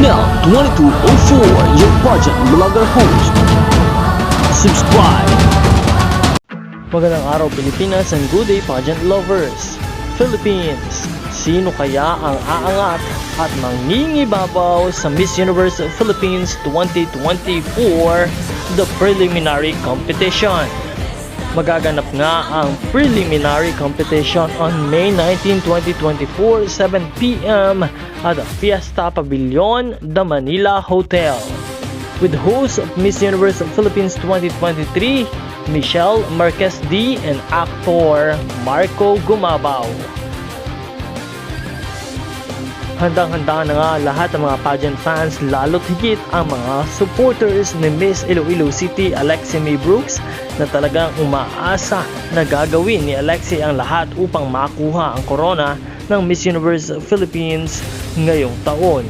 DL2204, your pageant vlogger host. Subscribe! Magandang araw Pilipinas and good day pageant lovers. Philippines, sino kaya ang aangat at mangingibabaw sa Miss Universe Philippines 2024 the preliminary competition? Magaganap nga ang preliminary competition on May 19, 2024, 7 p.m. at the Fiesta Pavilion, the Manila Hotel. With host of Miss Universe Philippines 2023, Michelle Marquez D and actor Marco Gumabaw. Handang-handa na nga lahat ng mga pageant fans, lalo't higit ang mga supporters ni Miss Iloilo City Alexi May Brooks na talagang umaasa na gagawin ni Alexi ang lahat upang makuha ang corona ng Miss Universe Philippines ngayong taon.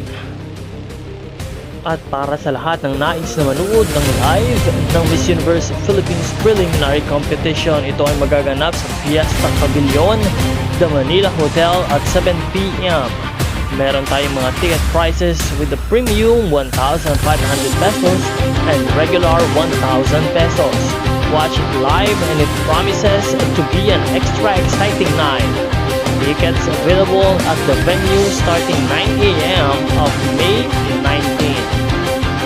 At para sa lahat ng nais na manood ng live ng Miss Universe Philippines Preliminary Competition, ito ay magaganap sa Fiesta Pavilion, the Manila Hotel at 7 p.m. Meron tayong mga ticket prices with the premium 1,500 pesos and regular 1,000 pesos. Watch it live and it promises to be an extra exciting night. Tickets available at the venue starting 9 a.m. of May 19.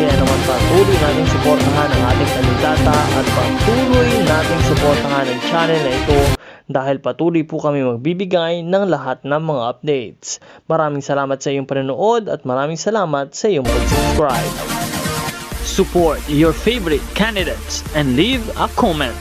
Kaya naman patuloy nating suportahan ang ating kandidata at patuloy nating suportahan ang channel na ito dahil patuloy po kami magbibigay ng lahat ng mga updates. Maraming salamat sa iyong panonood at maraming salamat sa iyong pag-subscribe. Support your favorite candidates and leave a comment.